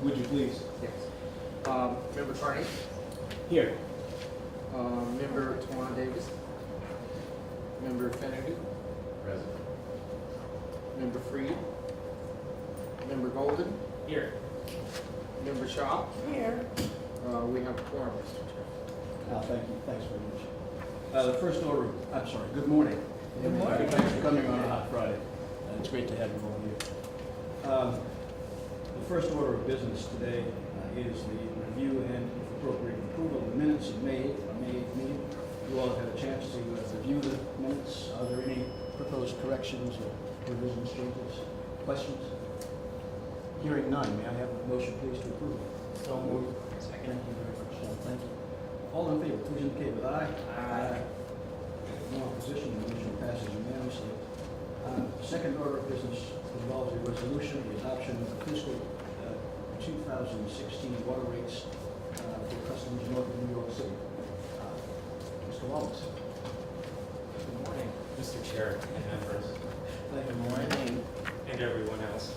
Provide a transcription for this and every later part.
Would you please? Yes. Member Carney, Here. Member Tawana Davis, Member Finnegan, Present. Member Freed, Member Golden, Here. Member Shaw. Here. We have a quorum, Mr. Chair. Thank you, thanks very much. The first order, I'm sorry, good morning. Good morning. Thanks for coming on a hot Friday. It's great to have you all here. The first order of business today is the review and, if appropriate, approval of the minutes of May 8th meeting. You all have had a chance to review the minutes. Are there any proposed corrections or revisions, changes, questions? Hearing none, may I have a motion please to approve? So moved. Thank you very much, Sean. Thank you. All in favor, please indicate with aye. Aye. No opposition, the motion passes unanimously. Second order of business involves a resolution, the adoption of the fiscal 2016 water rates for customers north of New York City. Mr. Wallace. Good morning, Mr. Chair and members, Thank you. Morning. and everyone else.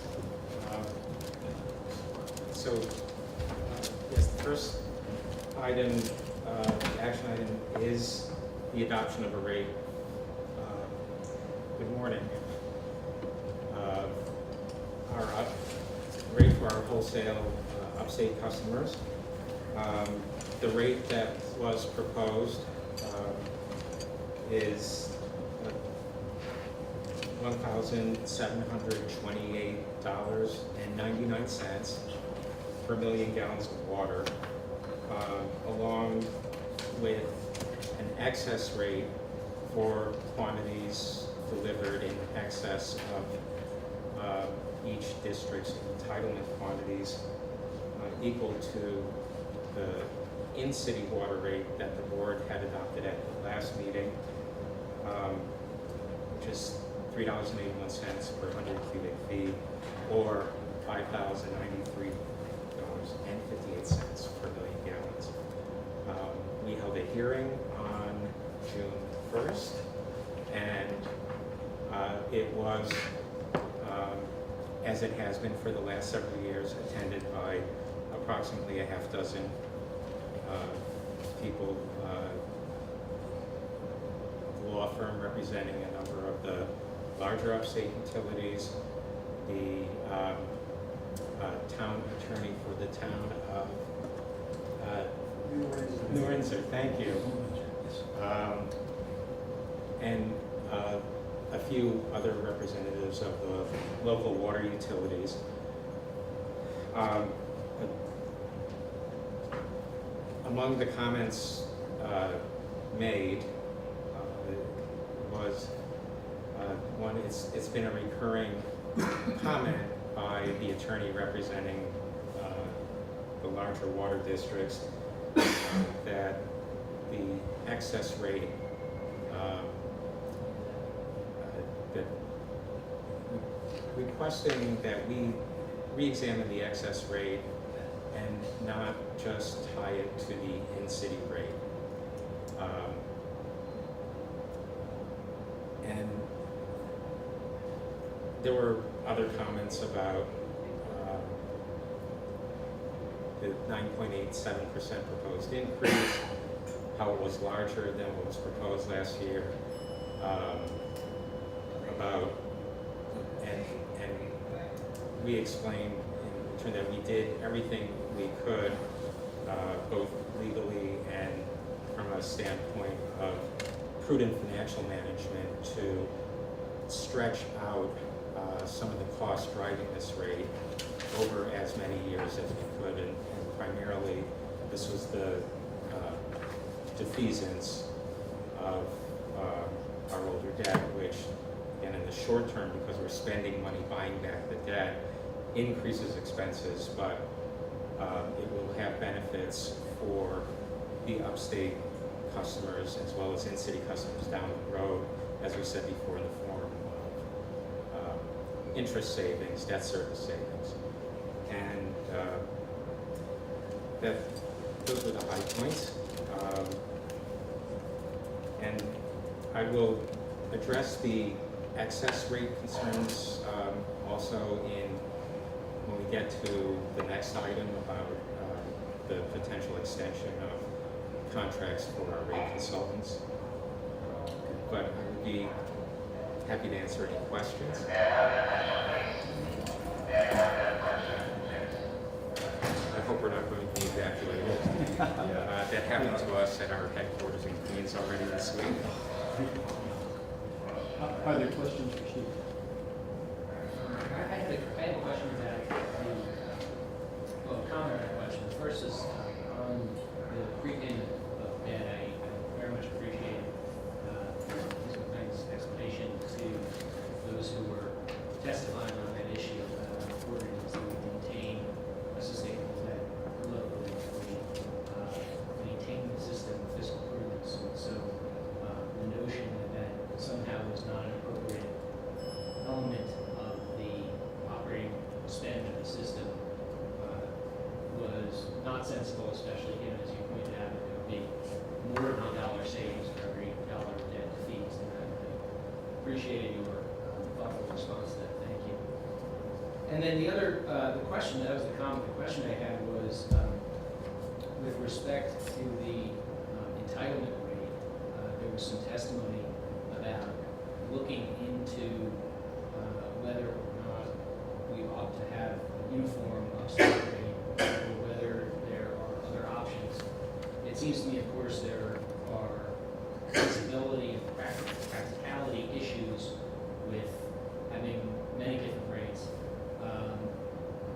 Yes, the first item, action item is the adoption of a rate. Good morning. Our rate for our wholesale upstate customers. The rate that was proposed is $1,728.99 per million gallons of water, along with an excess rate for quantities delivered in excess of each district's entitlement quantities, equal to the in-city water rate that the board had adopted at the last meeting, which is $3.81 per 100 cubic feet, or $5,093.58 per million gallons. We held a hearing on June 1st, and it was, as it has been for the last several years, attended by approximately a half dozen people, law firm representing a number of the larger upstate utilities, the town attorney for the town of New Windsor, thank you, and a few other representatives of the local water utilities. Among the comments made was one, it's been a recurring comment by the attorney representing the larger water districts that the excess rate, that requesting that we re-examine the excess rate and not just tie it to the in-city rate. And there were other comments about the 9.87% proposed increase, how it was larger than what was proposed last year, and we explained in return that we did everything we could, both legally and from a standpoint of prudent financial management, to stretch out some of the costs driving this rate over as many years as we could, and primarily this was the defeasance of our older debt, which, again, in the short term, because we're spending money buying back the debt, increases expenses, but it will have benefits for the upstate customers as well as in-city customers down the road, as we said before, in the form of interest savings, debt service savings. And those were the high points. And I will address the excess rate concerns also when we get to the next item about the potential extension of contracts for our rate consultants. But I would be happy to answer any questions. I hope we're not going to be evacuated. That happened to us at our headquarters in Queens already this week. Are there questions for Steve? I have a question about comment on a question. The first is on the prepayment of debt. I very much appreciate Ms. McLean's explanation to those who were testifying on that issue about how important it is that we maintain a sustainable debt level, that we maintain the system of fiscal prudence. And so the notion that somehow was not an appropriate element of the operating spend of the system was not sensible, especially given, as you pointed out, that there would be more than $1 savings for every dollar of debt fees. And I appreciated your thoughtful response to that. Thank you. And then the other, the question, that was the comment, the question I had was with respect to the entitlement rate, there was some testimony about looking into whether or not we ought to have a uniform upstate rate or whether there are other options. It seems to me, of course, there are feasibility and practicality issues with having many different rates.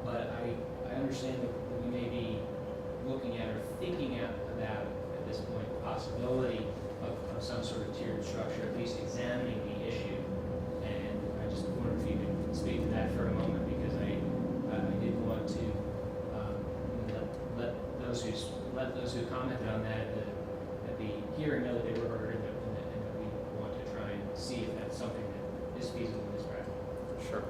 But I understand that we may be looking at or thinking about, at this point, the possibility of some sort of tiered structure, at least examining the issue. And I just wonder if you could speak to that for a moment, because I did want to let those who commented on that at the hearing know that they were heard, and that we want to try and see if that's something that is feasible in this practice. Sure.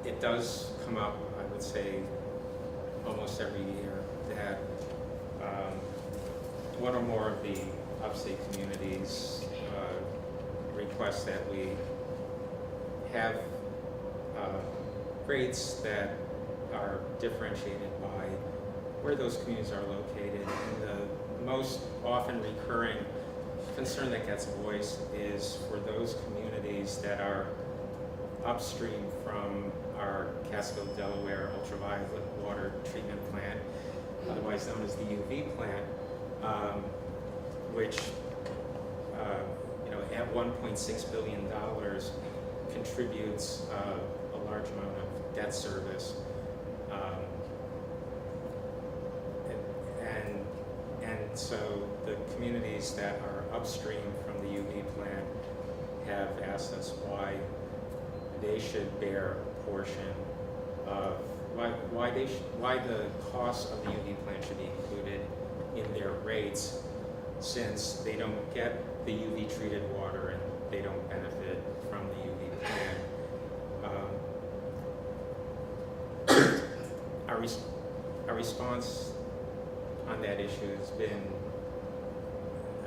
It does come up, I would say, almost every year that one or more of the upstate communities request that we have rates that are differentiated by where those communities are located. And the most often recurring concern that gets voiced is for those communities that are upstream from our Casco, Delaware ultraviolet water treatment plant, otherwise known as the UV plant, which at $1.6 billion contributes a large amount of debt service. And so the communities that are upstream from the UV plant have asked us why they should bear a portion of why the cost of the UV plant should be included in their rates, since they don't get the UV treated water and they don't benefit from the UV plant. Our response on that issue has been,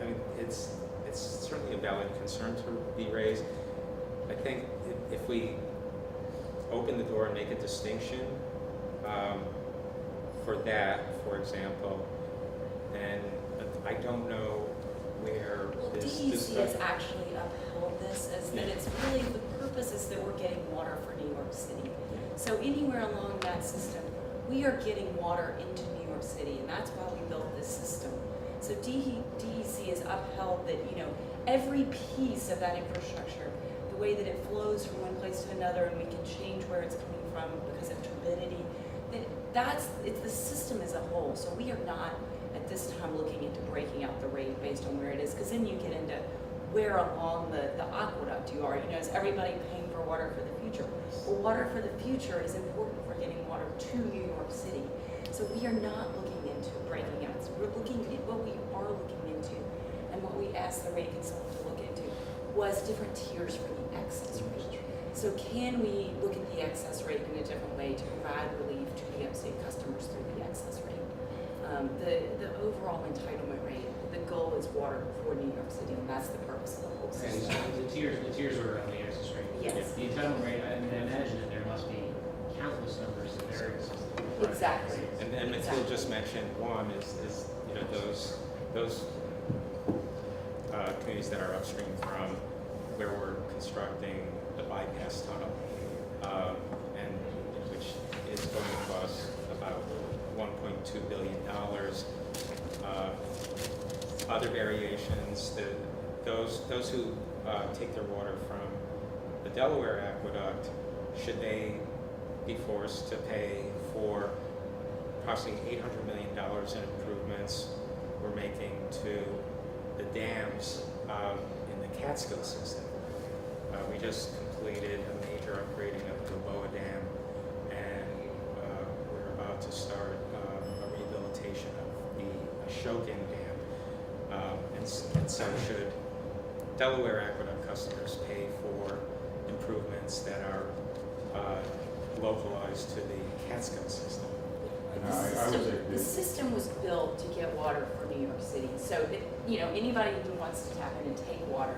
I mean, it's certainly a valid concern to be raised. I think if we open the door and make a distinction for that, for example, then I don't know where this DEC has actually upheld this as that it's really, the purpose is that we're getting water for New York City. So anywhere along that system, we are getting water into New York City, and that's why we built this system. So DEC has upheld that, every piece of that infrastructure, the way that it flows from one place to another, and we can change where it's coming from because of turbidity, it's the system as a whole. So we are not at this time looking into breaking out the rate based on where it is, because then you get into where along the aqueduct you are. Is everybody paying for water for the future? Well, water for the future is important for getting water to New York City. So we are not looking into breaking out. So we're looking at what we are looking into, and what we asked the rate consultant to look into was different tiers for the excess rate. So can we look at the excess rate in a different way to provide relief to the upstate customers through the excess rate? The overall entitlement rate, the goal is water for New York City, and that's the purpose of the whole Okay, system. so the tiers are around the excess rate. Yes. The entitlement rate, I imagine that there must be Exactly. And Mathilde Exactly. just mentioned one is you know, those communities that are upstream from where we're constructing the bypass tunnel, and which is going to cost about $1.2 billion. Other variations, those who take their water from the Delaware Aqueduct, should they be forced to pay for approximately $800 million in improvements we're making to the dams in the Catskill system. We just completed a major upgrading of the Gilboa Dam, and we're about to start a rehabilitation of the Ashokan Dam. And so should Delaware Aqueduct customers pay for improvements that are localized to the Catskill system? The system was built to get water for New York City, so that, you know, anybody who wants to tap in and take water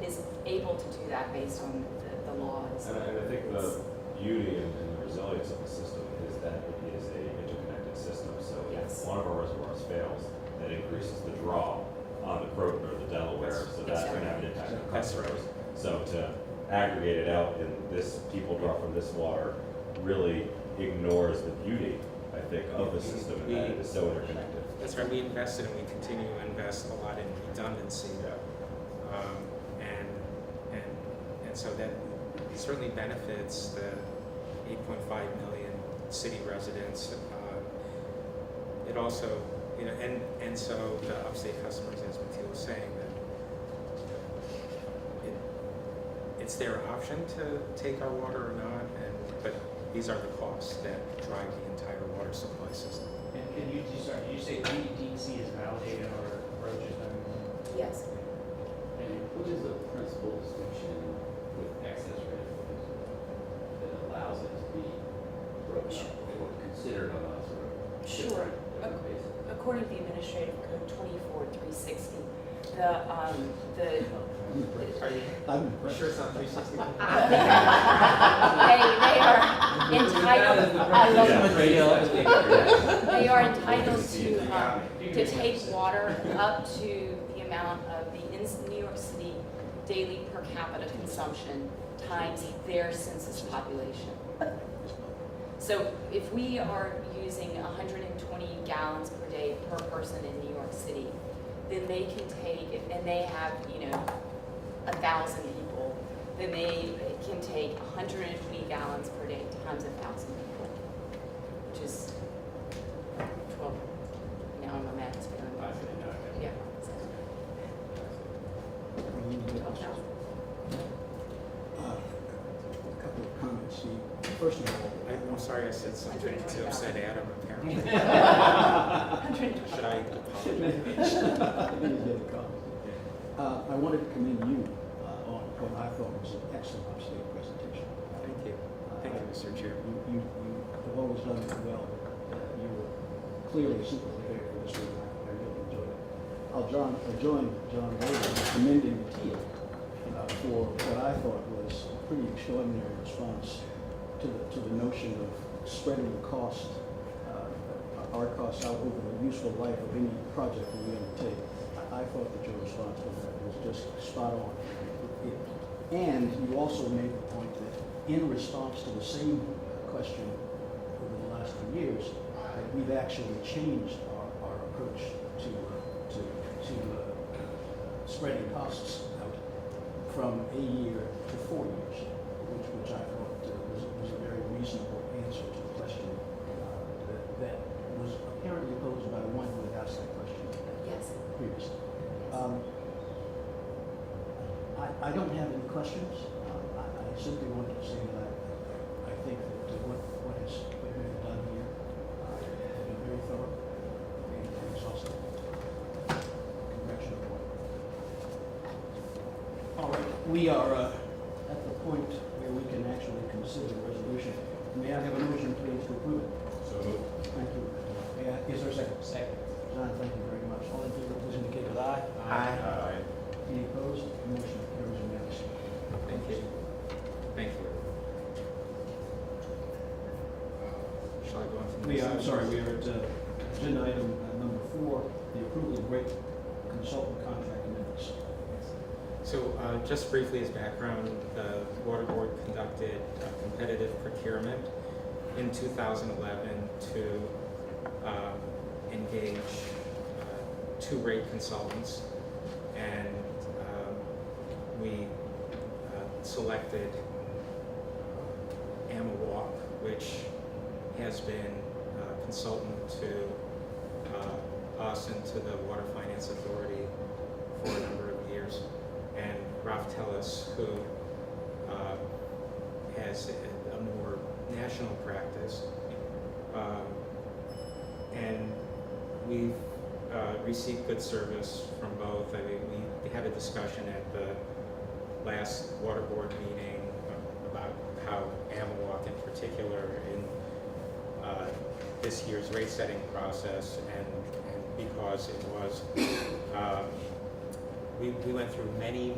is able to do that based on the laws. And I think the beauty and the resilience of the system is that it is a interconnected system. So Yes. if one of our reservoirs fails, that increases the draw on the Croton or the Delaware, so that's going to have an impact on That's right. customers. So to aggregate it out and this people draw from this water really ignores the beauty, I think, of the system and that it is so interconnected. That's right, we invested and we continue to invest a lot in redundancy. And so that certainly benefits the 8.5 million city residents. It also, you know, and so the upstate customers, as Mathilde was saying, that it's their option to take our water or not, but these are the costs that drive the entire water supply system. And can you, sorry, did you say DEC has validated our approaches? Yes. And what is the principal distinction with excess rainfall that allows it to be broken up or considered on a sort of Sure. different basis? According to the Administrative Code 24-360, Are you I'm impressed. sure it's not 360? they are entitled, I love Yeah. They are entitled to take water up to the amount of the New York City daily per capita consumption times their census population. So if we are using 120 gallons per day per person in New York City, then they can take, and they have, you know, 1,000 people, then they can take 120 gallons per day times 1,000 people, which is 12, now my math is failing. I say no. Yeah. A couple of comments. First of all, I'm sorry I said something to upset Adam, apparently. 120. Should I apologize? I wanted to commend you on what I thought was an excellent upstate presentation. Thank you. Thank you, Mr. Chair. You have always done it well. You were clearly super prepared for this one. I really enjoyed it. I'll join John Davis in commending Mathilde for what I thought was a pretty extraordinary response to the notion of spreading the cost, our costs out over the useful life of any project that we undertake. I thought that your response was just spot on. And you also made the point that in response to the same question over the last few years, that we've actually changed our approach to spreading costs out from a year to 4 years, which I thought was a very reasonable answer to the question that was apparently posed by one who had asked that question Yes. previously. I don't have any questions. I simply wanted to say that I think that what has been done here has been very thorough and exhaustive. Congratulations. All right, we are at the point where we can actually consider the resolution. May I have a motion, please, to approve it? So moved. Thank you. Is there a second? Second. John, thank you very much. All in favor, please indicate with aye. Aye. Any opposed? Motion carries unanimously. Thank you. Thank you. I go on to the We next are, item? I'm sorry, we are at agenda item number 4, the approval of rate consultant contract amendments. So just briefly as background, the Water Board conducted a competitive procurement in 2011 to engage 2 rate consultants, and we selected Amawalk, which has been a consultant to us and to the Water Finance Authority for a number of years, and Ralph Tellis, who has a more national practice. And we've received good service from both. I mean, we had a discussion at the last Water Board meeting about how Amawalk in particular in this year's rate setting process, and because it was, we went through many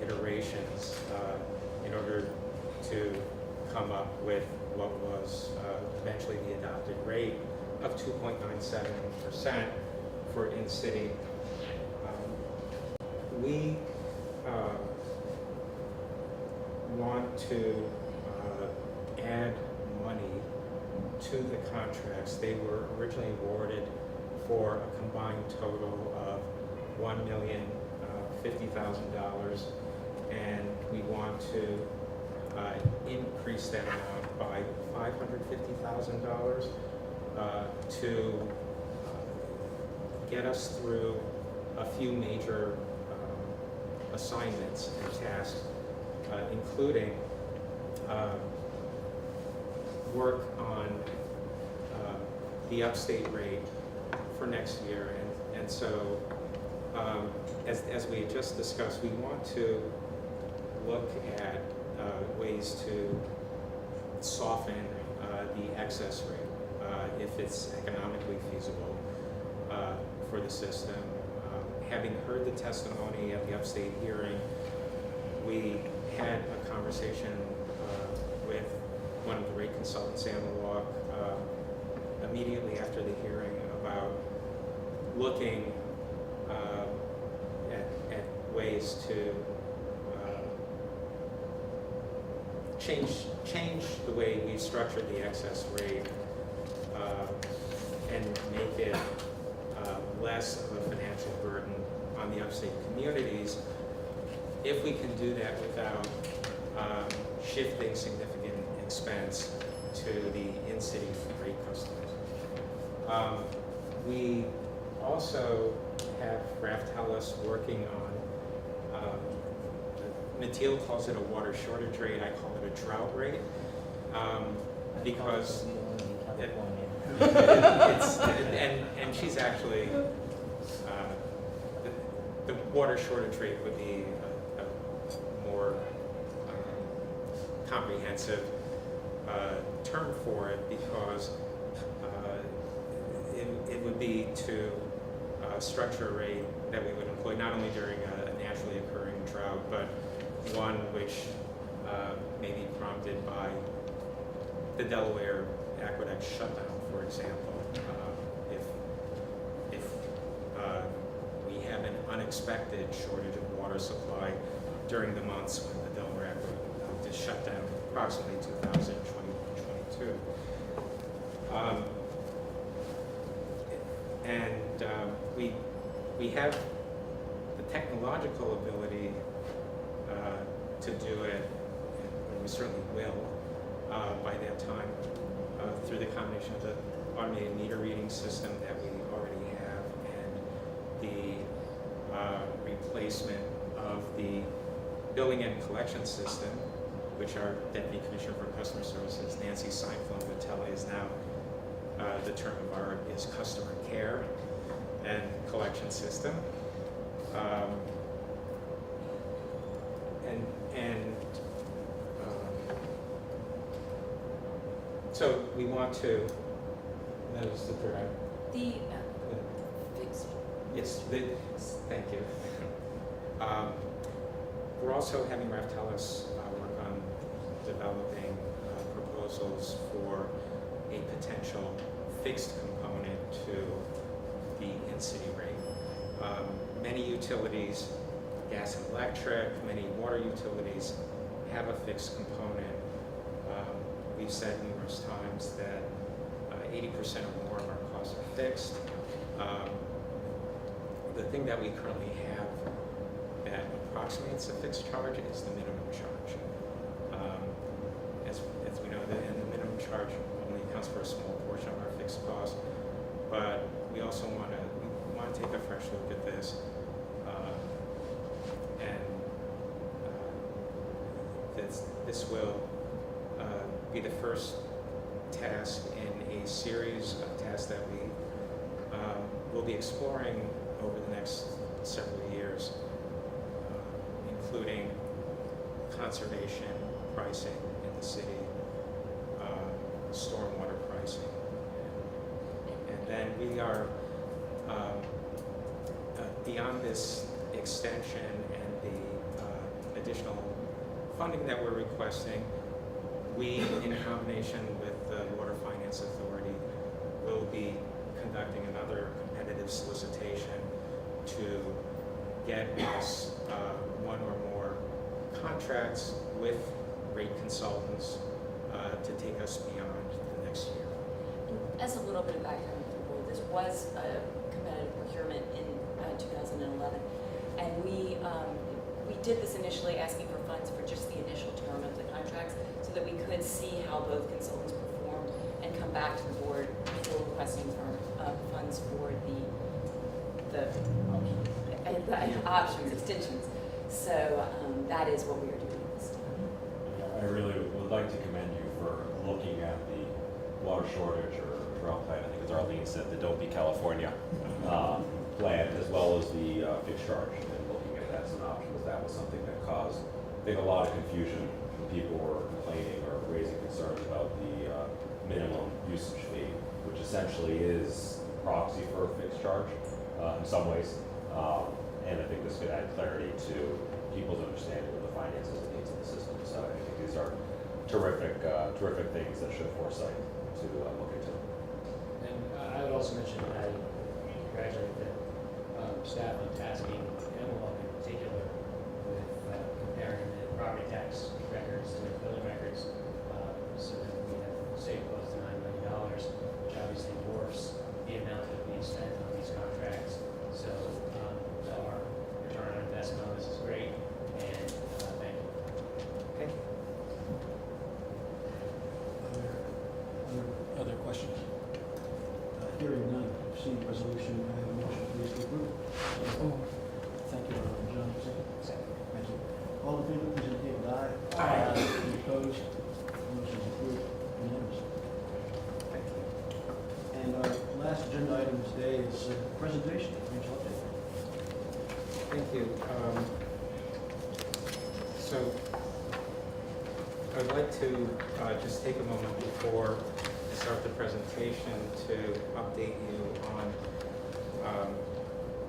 iterations in order to come up with what was eventually the adopted rate of 2.97% for in-city. We want to add money to the contracts. They were originally awarded for a combined total of $1,050,000, and we want to increase that amount by $550,000 to get us through a few major assignments and tasks, including work on the upstate rate for next year. And so, as we just discussed, we want to look at ways to soften the excess rate if it's economically feasible for the system. Having heard the testimony at the upstate hearing, we had a conversation with one of the rate consultants, Amawalk, immediately after the hearing about looking at ways to change the way we structured the excess rate and make it less of a financial burden on the upstate communities, if we can do that without shifting significant expense to the in-city rate customers. We also have Ralph Tellis working on, Mateel calls it a water shortage rate, I call it a drought rate, because it's, and she's actually, the water shortage rate would be a more comprehensive term for it, because it would be to structure a rate that we would employ not only during a naturally occurring drought, but one which may be prompted by the Delaware Aqueduct shutdown, for example. If we have an unexpected shortage of water supply during the months when the Delaware Aqueduct is shut down, approximately 2022. We have the technological ability to do it, and we certainly will by that time through the combination of the automated meter reading system that we already have and the replacement of the billing and collection system, which our Deputy Commissioner for Customer Services, Nancy Seinfeld, would tell you is now the term of art is customer care and collection system. So we want to, that was the third item. The fixed. Yes, thank you. We're also having Ralph Tellis work on developing proposals for a potential fixed component to the in-city rate. Many utilities, gas and electric, many water utilities have a fixed component. We've said numerous times that 80% or more of our costs are fixed. The thing that we currently have that approximates a fixed charge is the minimum charge. As we know, the minimum charge only accounts for a small portion of our fixed costs, but we also want to take a fresh look at this. This will be the first task in a series of tasks that we will be exploring over the next several years, including conservation pricing in the city, stormwater pricing, and then we are beyond this extension and the additional funding that we're requesting. We, in combination with the Water Finance Authority, will be conducting another competitive solicitation to get us one or more contracts with rate consultants to take us beyond the next year. As a little bit of background, this was a competitive procurement in 2011, and we did this initially asking for funds for just the initial term of the contracts so that we could see how both consultants performed and come back to the board before requesting funds for the options, extensions. So that is what we are doing this time. I really would like to commend you for looking at the water shortage or drought plan. I think as Arlene said, the Don't Be California plan, as well as the fixed charge, and looking at that as an option, because that was something that caused, I think, a lot of confusion when people were complaining or raising concerns about the minimum usage fee, which essentially is proxy for a fixed charge in some ways. And I think this could add clarity to people's understanding of the finances and needs of the system. So I think these are terrific things that should foresight to look into. And I would also mention that I congratulate the staff on tasking Emily in particular with comparing the property tax records to the building records, so that we have saved close to $9 million, which obviously dwarfs the amount that we spent on these contracts. So our return on investment on this is great, and thank you. Thank you. Other questions? Hearing none, seeing resolution, I have a motion, please to approve. Thank you, John. Thank you. All in favor, please indicate with aye. Aye. Any opposed? Motion is approved unanimously. Thank you. And our last agenda item today is presentation, financial update. Thank you. So I'd like to just take a moment before I start the presentation to update you on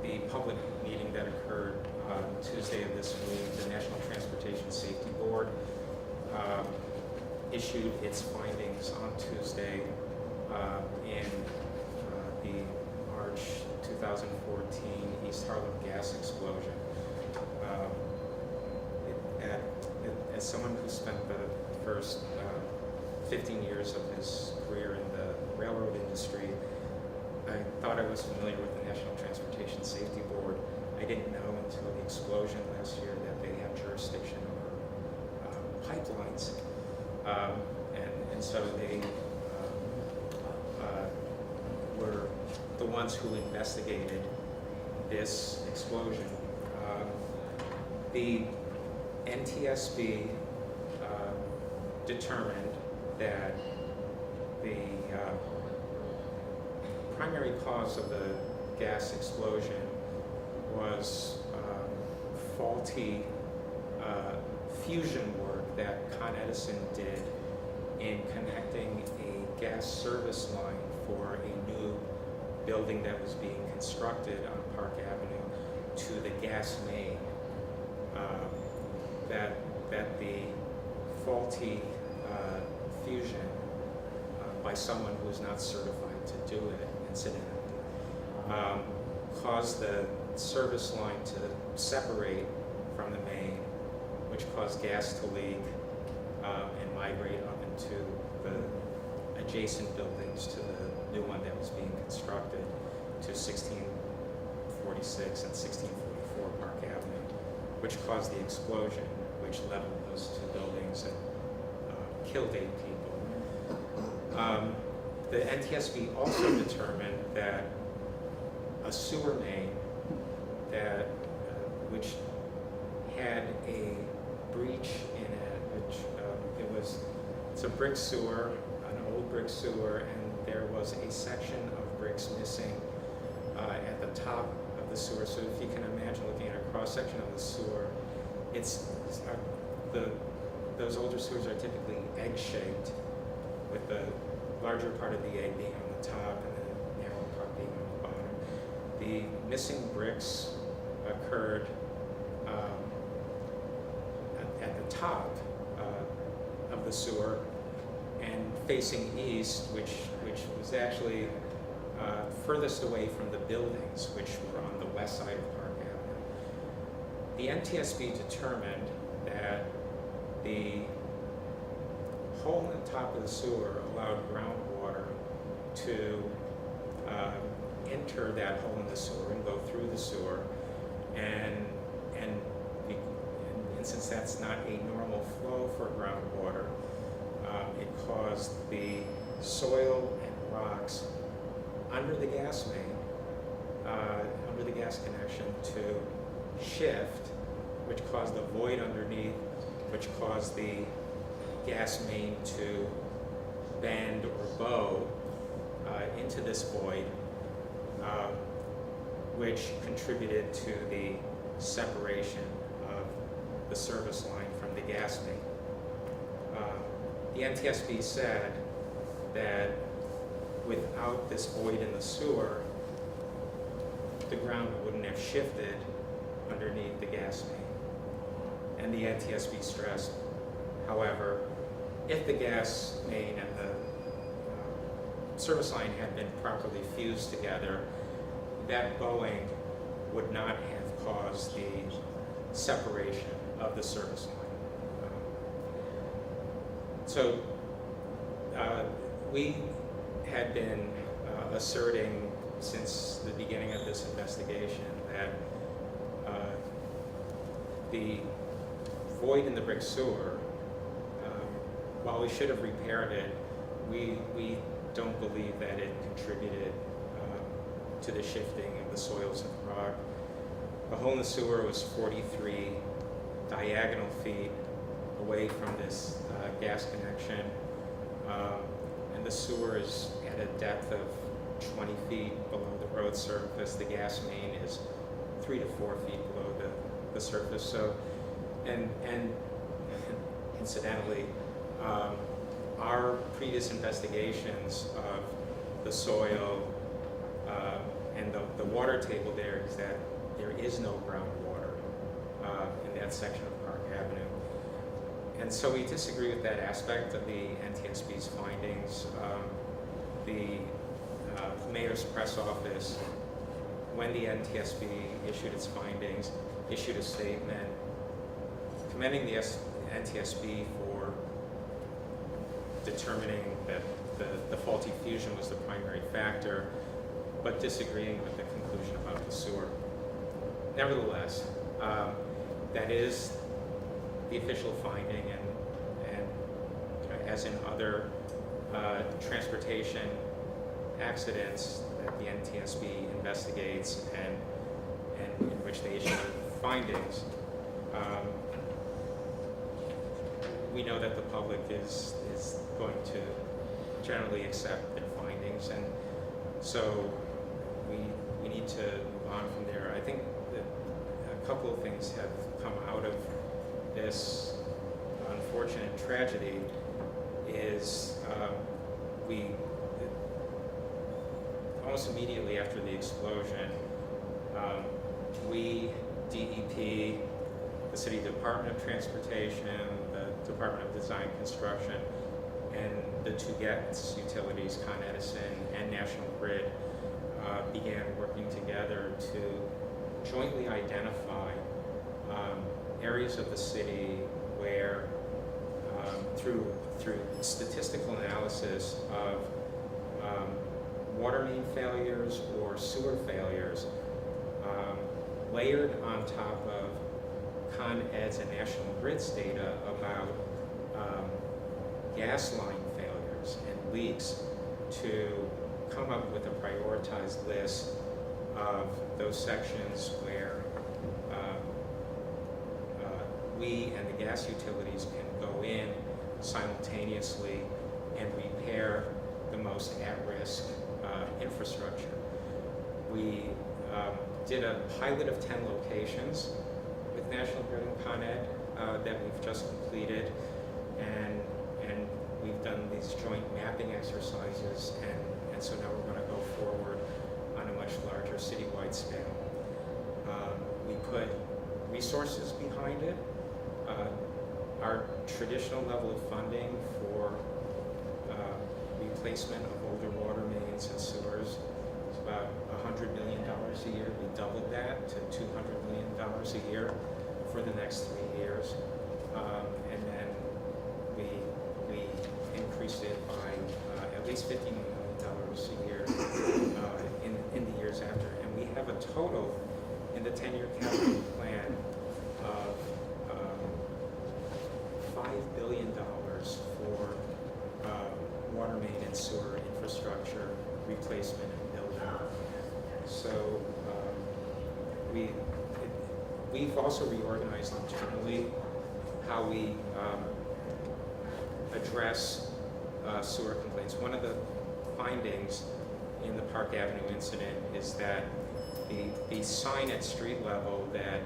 the public meeting that occurred Tuesday of this week. The National Transportation Safety Board issued its findings on Tuesday in the March 2014 East Harlem gas explosion. As someone who spent the first 15 years of his career in the railroad industry, I thought I was familiar with the National Transportation Safety Board. I didn't know until the explosion last year that they have jurisdiction over pipelines. And so they were the ones who investigated this explosion. The NTSB determined that the primary cause of the gas explosion was faulty fusion work that Con Edison did in connecting a gas service line for a new building that was being constructed on Park Avenue to the gas main. That the faulty fusion by someone who's not certified to do it, incidentally, caused the service line to separate from the main, which caused gas to leak and migrate up into the adjacent buildings to the new one that was being constructed to 1646 and 1644 Park Avenue, which caused the explosion, which leveled those two buildings and killed 8 people. The NTSB also determined that a sewer main that which had a breach in it, which it's a brick sewer, an old brick sewer, and there was a section of bricks missing at the top of the sewer. So if you can imagine looking at a cross section of the sewer, those older sewers are typically egg-shaped, with the larger part of the egg being on the top and the narrow part being on the bottom. The missing bricks occurred at the top of the sewer and facing east, which was actually furthest away from the buildings, which were on the west side of Park Avenue. The NTSB determined that the hole in the top of the sewer allowed groundwater to enter that hole in the sewer and go through the sewer, and since that's not a normal flow for groundwater, it caused the soil and rocks under the gas main, under the gas connection, to shift, which caused the void underneath, which caused the gas main to bend or bow into this void, which contributed to the separation of the service line from the gas main. The NTSB said that without this void in the sewer, the ground wouldn't have shifted underneath the gas main. And the NTSB stressed, however, if the gas main and the service line had been properly fused together, that bowing would not have caused the separation of the service line. So we had been asserting since the beginning of this investigation that the void in the brick sewer, while we should have repaired it, we don't believe that it contributed to the shifting of the soils of the rock. The hole in the sewer was 43 diagonal feet away from this gas connection, and the sewer is at a depth of 20 feet below the road surface. The gas main is 3 to 4 feet below the surface. So, and incidentally, our previous investigations of the soil and the water table there is that there is no groundwater in that section of Park Avenue. And so we disagree with that aspect of the NTSB's findings. The mayor's press office, when the NTSB issued its findings, issued a statement commending the NTSB for determining that the faulty fusion was the primary factor, but disagreeing with the conclusion about the sewer. Nevertheless, that is the official finding, and as in other transportation accidents that the NTSB investigates and in which they issue findings, we know that the public is going to generally accept their findings, and so we need to move on from there. I think that a couple of things have come out of this unfortunate tragedy is almost immediately after the explosion, we, DEP, the City Department of Transportation, the Department of Design Construction, and the two gas utilities, Con Edison and National Grid, began working together to jointly identify areas of the city where, through statistical analysis of water main failures or sewer failures, layered on top of Con Ed's and National Grid's data about gas line failures and leaks, to come up with a prioritized list of those sections where we and the gas utilities can go in simultaneously and repair the most at-risk infrastructure. We did a pilot of 10 locations with National Grid and Con Ed that we've just completed, and we've done these joint mapping exercises, and so now we're going to go forward on a much larger citywide scale. We put resources behind it. Our traditional level of funding for replacement of older water mains and sewers is about $100 million a year. We doubled that to $200 million a year for the next 3 years. And then we increased it by at least $50 million a year in the years after. And we have a total in the 10-year capital plan of $5 billion for water main and sewer infrastructure replacement and building. So we've also reorganized internally how we address sewer complaints. One of the findings in the Park Avenue incident is that the sign at street level that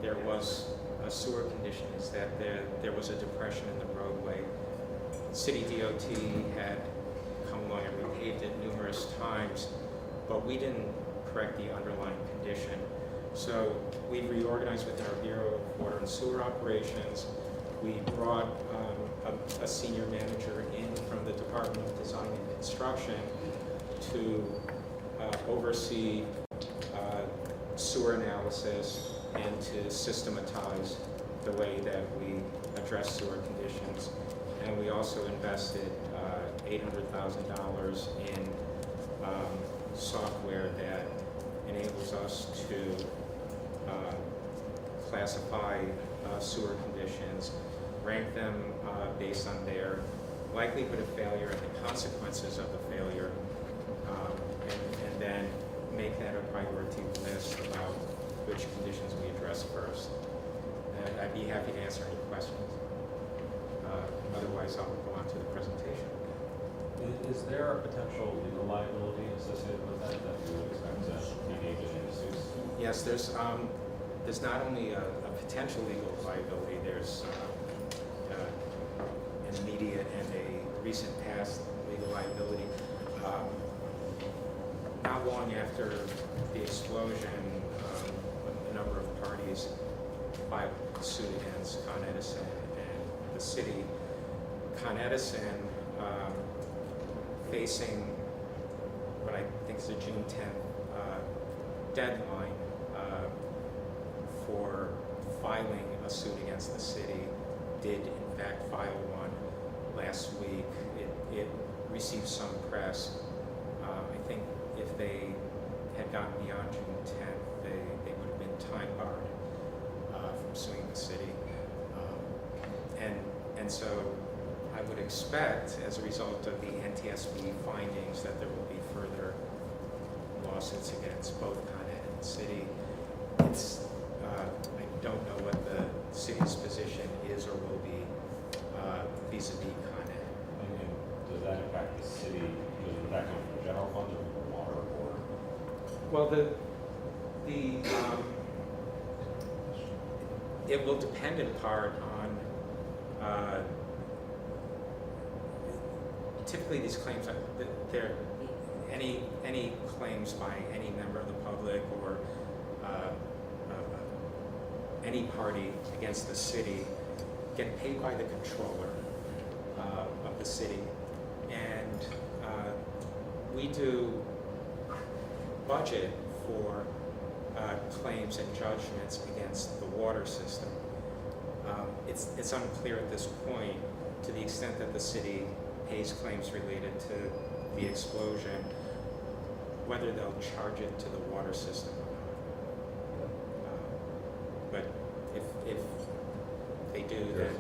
there was a sewer condition is that there was a depression in the roadway. City DOT had come along and repaved it numerous times, but we didn't correct the underlying condition. So we reorganized within our Bureau of Water and Sewer Operations. We brought a senior manager in from the Department of Design and Construction to oversee sewer analysis and to systematize the way that we address sewer conditions. And we also invested $800,000 in software that enables us to classify sewer conditions, rank them based on their likelihood of failure and the consequences of the failure, and then make that a priority list about which conditions we address first. And I'd be happy to answer any questions. Otherwise, I'll go on to the presentation. Is there a potential legal liability associated with that you would expect to engage in industries? Yes, there's not only a potential legal liability, there's an immediate and a recent past legal liability. Not long after the explosion, a number of parties filed suit against Con Edison and the city. Con Edison, facing what I think is a June 10th deadline for filing a suit against the city, did in fact file one last week. It received some press. I think if they had gotten beyond June 10th, they would have been time barred from suing the city. And so I would expect, as a result of the NTSB findings, that there will be further lawsuits against both Con Ed and the city. I don't know what the city's position is or will be vis-a-vis Con Ed. And does that impact the city? Does that come from the general fund or from water or? Well, it will depend in part on typically these claims, they're any claims by any member of the public or any party against the city get paid by the controller of the city, And we do budget for claims and judgments against the water system. It's unclear at this point, to the extent that the city pays claims related to the explosion, whether they'll charge it to the water system or not. But if they do, then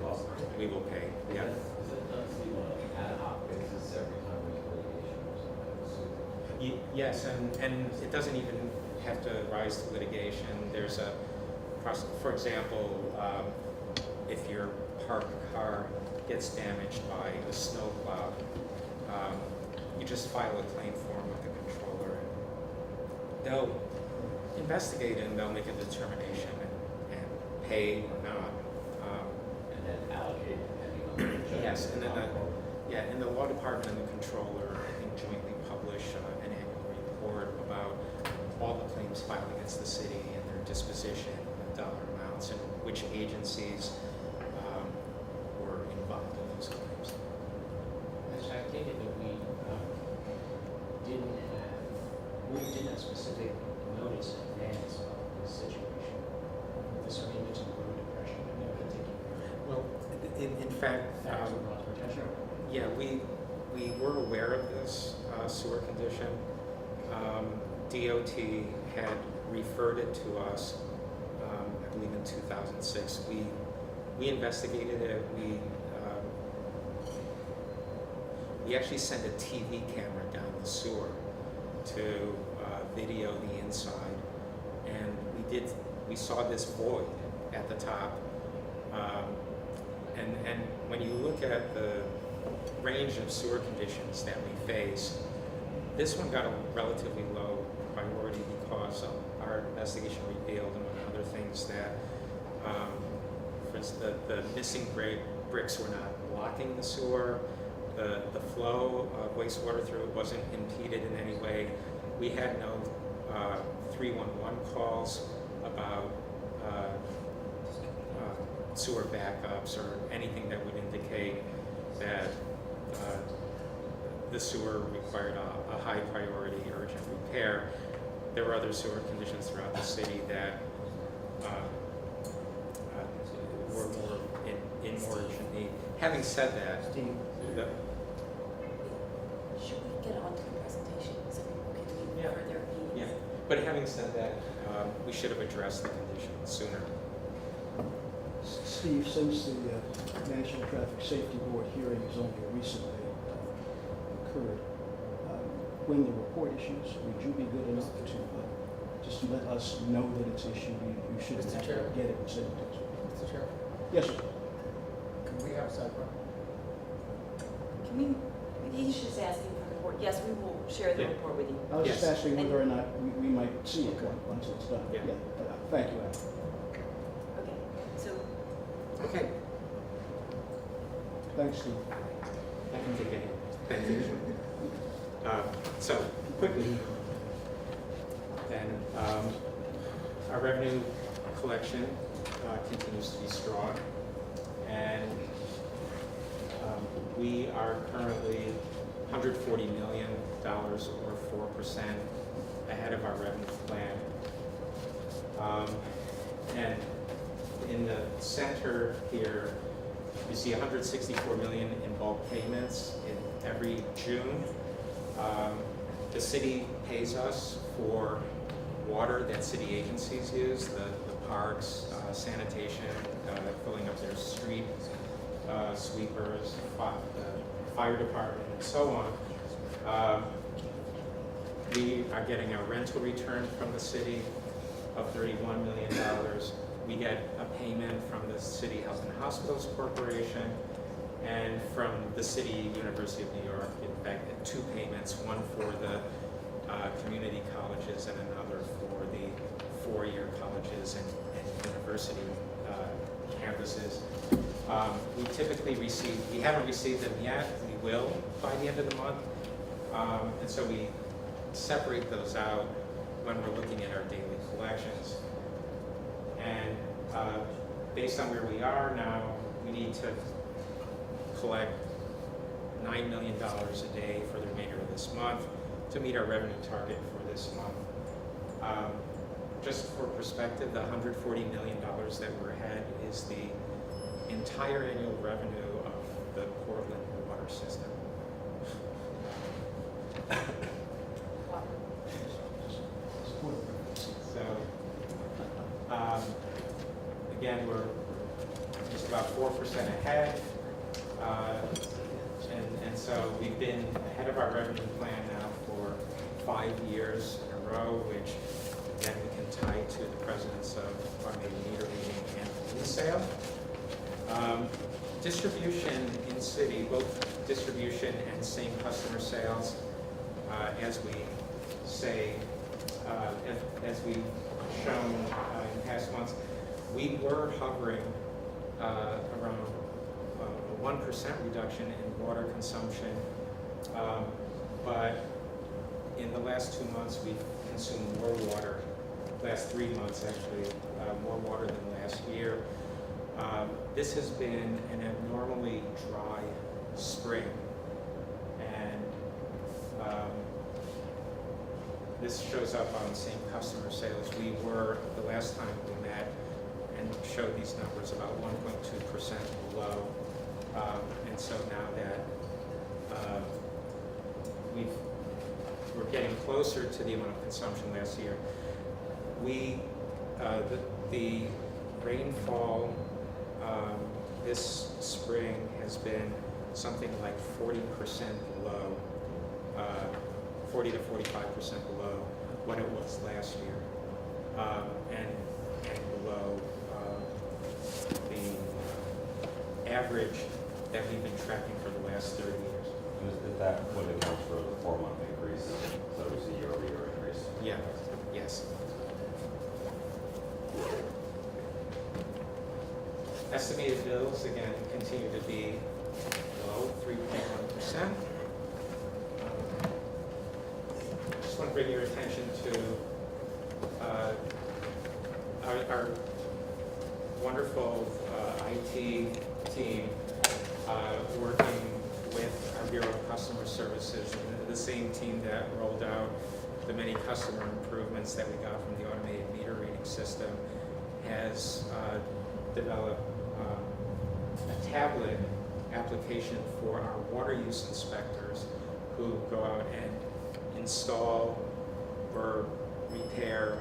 we will pay. Yeah. Is it done, Steve, on an ad hoc basis every time there's litigation or something? Yes, and it doesn't even have to rise to litigation. There's a process, for example, if your parked car gets damaged by a snowplow, you just file a claim form with the controller. They'll investigate and they'll make a determination and pay or not. And then allocate depending on the judge? Yes, and then and the law department and the controller, I think, jointly publish an annual report about all the claims filed against the city and their disposition, dollar amounts, and which agencies were involved in those claims. So I take it that we didn't have specific notice in advance of this situation. This already mentioned the road depression, and they're not taking Well, in fact, facts of loss protection. yeah, we were aware of this sewer condition. DOT had referred it to us, I believe in 2006. We investigated it. We actually sent a TV camera down the sewer to video the inside, and we saw this void at the top. And when you look at the range of sewer conditions that we face, this one got a relatively low priority because our investigation revealed, among other things, that for instance, the missing bricks were not blocking the sewer. The flow of wastewater through it wasn't impeded in any way. We had no 311 calls about sewer backups or anything that would indicate that the sewer required a high priority urgent repair. There were other sewer conditions throughout the city that were more in more urgent need. Having said that, Steve, Should we get on to the presentation so people can read Yeah. further yeah, needs? but having said that, we should have addressed the condition sooner. Steve, since the National Traffic Safety Board hearing has only recently occurred, when the report issues, would you be good enough to just let us know that it's issued? You shouldn't Mr. have Chair. to get it and send it to us. Mr. Chair, Yes, sir. can we have a sidebar? Can we, he's just asking for the report. Yes, we will share the Yeah. report with you. I was just Yes. asking whether or not we might see it Okay. once it's done. Yeah. Thank you, Al. Okay, so Okay. Thanks, Steve. I can take it. Thank you. So quickly, then, our revenue collection continues to be strong, and we are currently $140 million or 4% ahead of our revenue plan. And in the center here, you see $164 million in bulk payments in every June. The city pays us for water that city agencies use, the parks, sanitation, filling up their street sweepers, the fire department, and so on. We are getting a rental return from the city of $31 million. We get a payment from the City Health and Hospitals Corporation and from the City University of New York. In fact, 2 payments, one for the community colleges and another for the 4-year colleges and university campuses. We typically we haven't received them yet, we will by the end of the month. And so we separate those out when we're looking at our daily collections. And based on where we are now, we need to collect $9 million a day for the remainder of this month to meet our revenue target for this month. Just for perspective, the $140 million that we're ahead is the entire annual revenue of the Portland water system. So, again, we're just about 4% ahead. And so we've been ahead of our revenue plan now for 5 years in a row, which then we can tie to the presence of automated meter reading and lease sale. Distribution in city, both distribution and same customer sales, as we say, as we've shown in past months, we were hovering around a 1% reduction in water consumption, but in the last 2 months we've consumed more water. Last 3 months actually, more water than last year. This has been an abnormally dry spring, and this shows up on same customer sales. We were, the last time we met and showed these numbers, about 1.2% below. And so now that we're getting closer to the amount of consumption last year, the rainfall this spring has been something like 40% below, 40 to 45% below what it was last year, and below the average that we've been tracking for the last 30 years. Is that what accounts for the 4-month increase? So it was a year-over-year increase? Yeah, yes. Estimated bills, again, continue to be low, 3.1%. Just want to bring your attention to our wonderful IT team working with our Bureau of Customer Services, and the same team that rolled out the many customer improvements that we got from the automated meter reading system has developed a tablet application for our water use inspectors who go out and install or repair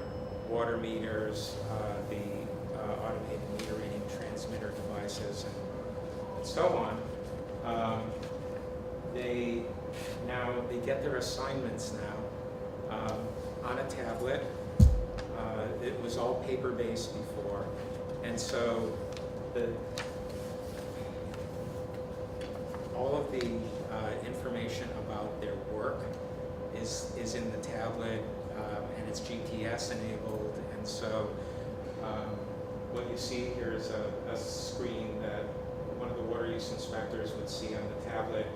water meters, the automated meter reading transmitter devices, and so on. They get their assignments now on a tablet. It was all paper-based before, and so all of the information about their work is in the tablet, and it's GPS enabled, and so what you see here is a screen that one of the water use inspectors would see on the tablet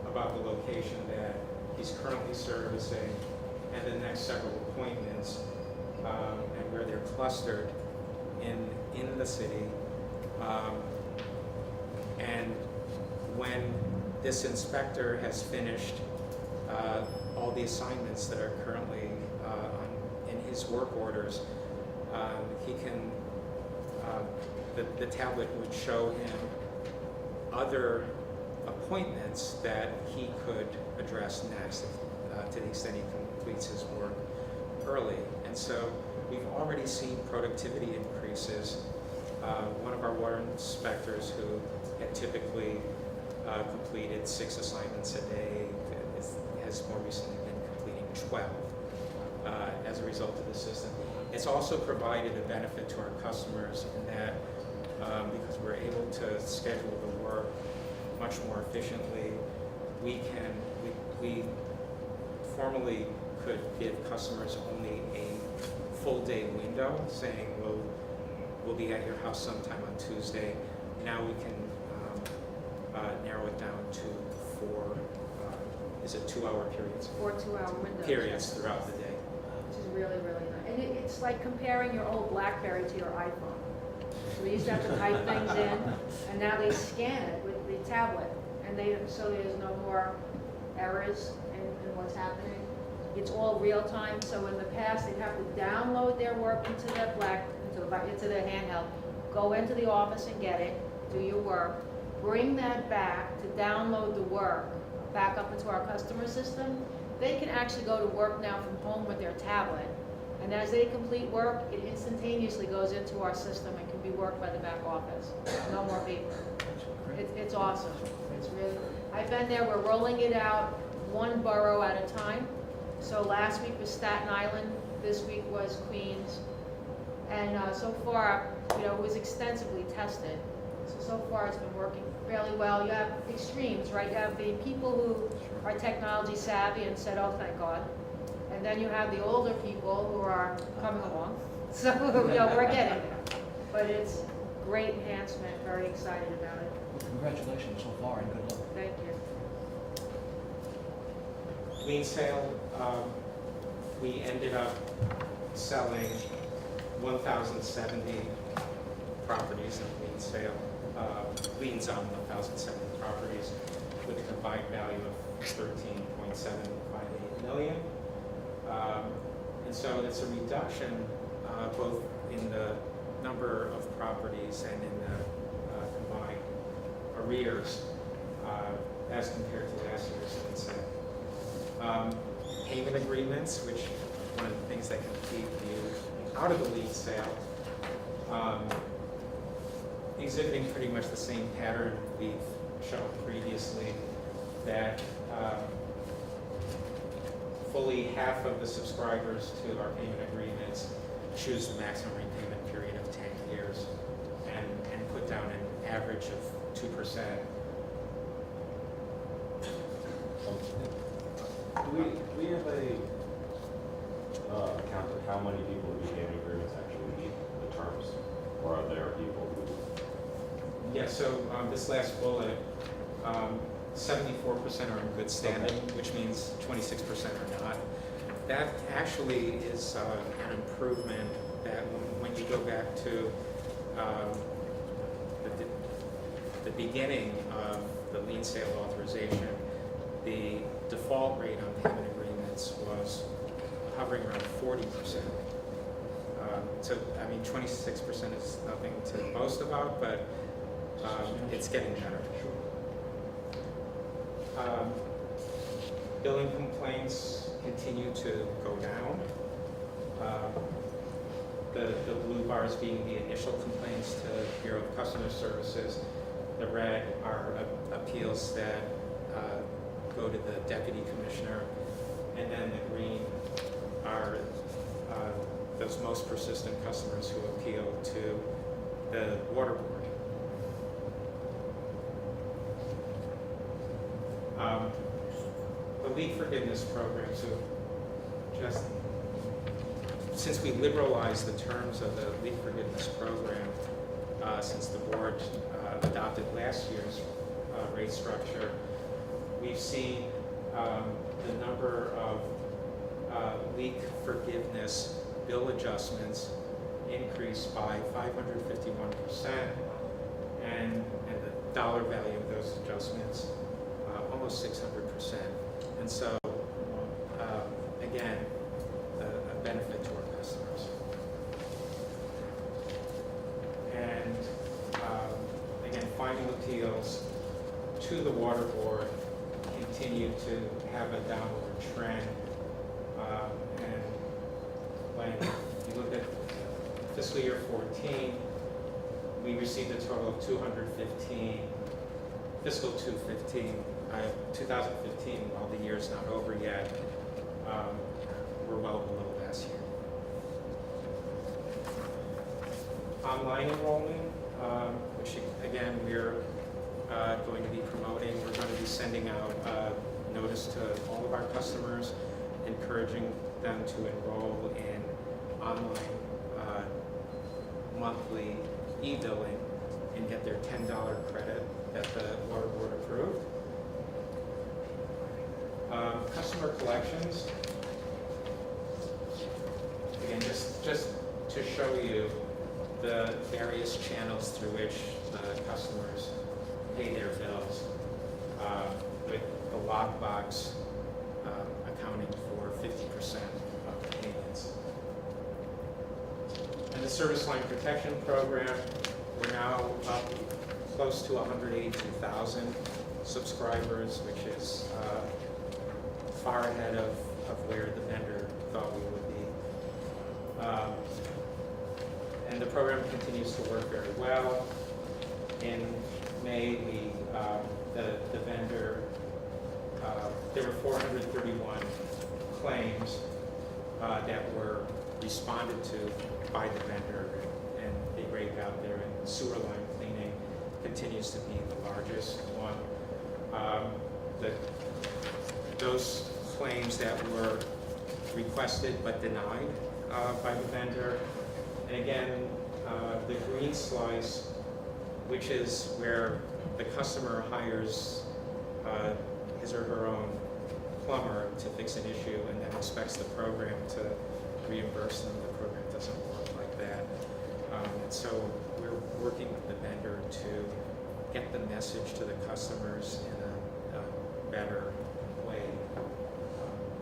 about the location that he's currently servicing and the next several appointments, and where they're clustered in the city. And when this inspector has finished all the assignments that are currently in his work orders, he can, the tablet would show him other appointments that he could address next to the extent he completes his work early. And so we've already seen productivity increases. One of our water inspectors who had typically completed 6 assignments a day has more recently been completing 12 as a result of the system. It's also provided a benefit to our customers in that because we're able to schedule the work much more efficiently, we formally could give customers only a full day window, saying we'll be at your house sometime on Tuesday. Now we can narrow it down to 4, is it 2-hour periods? 4 2-hour windows. Periods throughout the day. Which is really, really nice. And it's like comparing your old BlackBerry to your iPhone. We used to have to type things in, and now they scan it with the tablet, and so there's no more errors in what's happening. It's all real time, so in the past, they'd have to download their work into their handheld, go into the office and get it, do your work, bring that back to download the work back up into our customer system. They can actually go to work now from home with their tablet, and as they complete work, it instantaneously goes into our system and can be worked by the back office. No more paper. It's awesome. It's really, I've been there, we're rolling it out one borough at a time. So last week was Staten Island, this week was Queens. And so far, it was extensively tested. So far it's been working fairly well. You have extremes, right? You have the people who are technology savvy and said, oh, thank God. And then you have the older people who are coming along. So, we're getting there. But it's great enhancement, very excited about it. Congratulations so far and good luck. Thank you. Lien sale, we ended up selling 1,070 properties in lien sale, liens on 1,070 properties with a combined value of $13.758 million. And so it's a reduction both in the number of properties and in the combined arrears as compared to last year's lien sale. Payment agreements, which is one of the things that can keep you out of the lien sale, exhibiting pretty much the same pattern we've shown previously, that fully half of the subscribers to our payment agreements choose the maximum repayment period of 10 years and put down an average of 2%. Do we have a count of how many people who payment agreements actually meet the terms? Or are there people who? Yeah, so this last bullet, 74% are in good standing, which means 26% are not. That actually is an improvement that when you go back to the beginning of the lien sale authorization, the default rate on payment agreements was hovering around 40%. So, I mean, 26% is nothing to boast about, but it's getting better. Billing complaints continue to go down. The blue bars being the initial complaints to Bureau of Customer Services. The red are appeals that go to the Deputy Commissioner. And then the green are those most persistent customers who appeal to the Water Board. The leak forgiveness program, so just since we liberalized the terms of the leak forgiveness program, since the board adopted last year's rate structure, we've seen the number of leak forgiveness bill adjustments increase by 551%, and the dollar value of those adjustments almost 600%. And so, again, a benefit to our customers. And again, final appeals to the Water Board continue to have a downward trend. And when you look at fiscal year 14, we received a total of 215. Fiscal 2015, while the year's not over yet, we're well below last year. Online enrollment, which again we're going to be promoting. We're going to be sending out a notice to all of our customers, encouraging them to enroll in online monthly e-billing and get their $10 credit that the Water Board approved. Customer collections, again, just to show you the various channels through which the customers pay their bills. with the lockbox accounting for 50% of the payments. And the service line protection program, we're now up close to 182,000 subscribers, which is far ahead of where the vendor thought we would be. And the program continues to work very well. In May, the vendor, there were 431 claims that were responded to by the vendor, and they break out there, and sewer line cleaning continues to be the largest one. Those claims that were requested but denied by the vendor, and again, the green slice, which is where the customer hires his or her own plumber to fix an issue and then expects the program to reimburse them. The program doesn't work like that. And so we're working with the vendor to get the message to the customers in a better way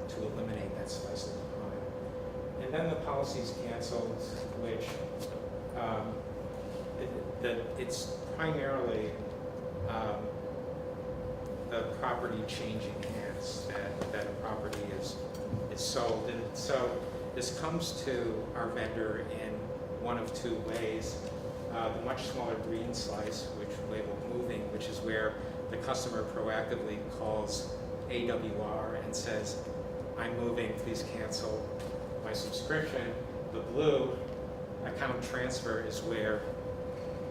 to eliminate that slice of the pie. And then the policy's canceled, which it's primarily the property changing hands, that a property is sold. And so this comes to our vendor in one of two ways. The much smaller green slice, which we label moving, which is where the customer proactively calls AWR and says, I'm moving, please cancel my subscription. The blue account transfer is where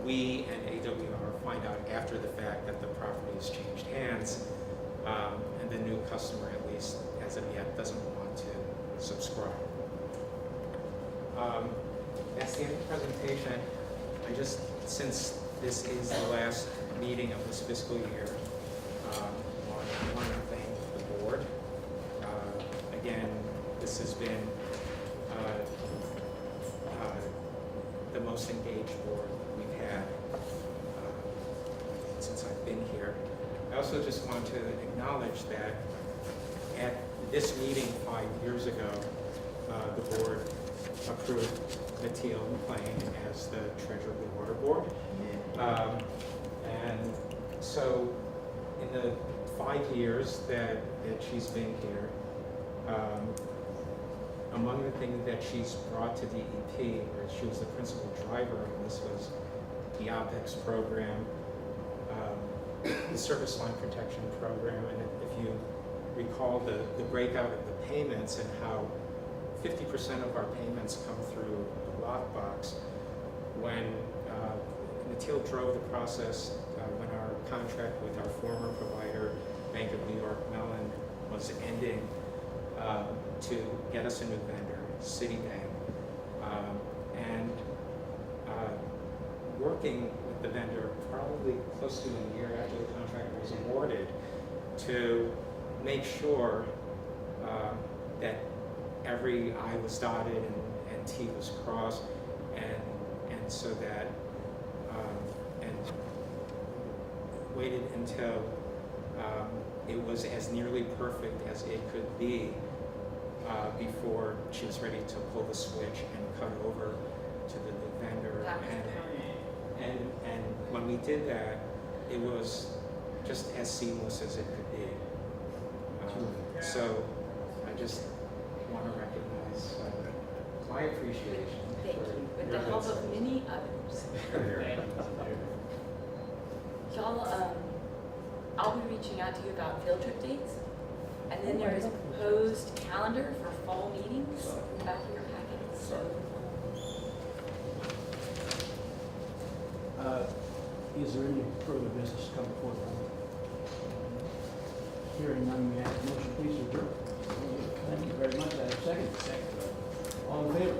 we and AWR find out after the fact that the property has changed hands, and the new customer, at least as of yet, doesn't want to subscribe. That's the end of the presentation. Since this is the last meeting of this fiscal year, I want to thank the board. Again, this has been the most engaged board we've had since I've been here. I also just want to acknowledge that at this meeting 5 years ago, the board approved Mateel McLean as the treasurer of the water board. And so in the 5 years that she's been here, among the things that she's brought to DEP, where she was the principal driver of this, was the OPEX program, the service line protection program, and if you recall the breakout of the payments and how 50% of our payments come through the lockbox. When Mateel drove the process, when our contract with our former provider, Bank of New York Mellon, was ending, to get us a new vendor, Citibank, and working with the vendor probably close to a year after the contract was awarded to make sure that every I was dotted and T was crossed, and so that and waited until it was as nearly perfect as it could be before she was ready to pull the switch and cut over to the new vendor. And when we did that, it was just as seamless as it could be. So I just want to recognize my appreciation. Thank you, with the help of many others. Y'all, I'll be reaching out to you about field trip dates. And then there is a proposed calendar for fall meetings in the back of your packets. So, Is there any further business to come before the board? Hearing none, we have a motion, please adjourn. Thank you very much. I have a second. All in favor?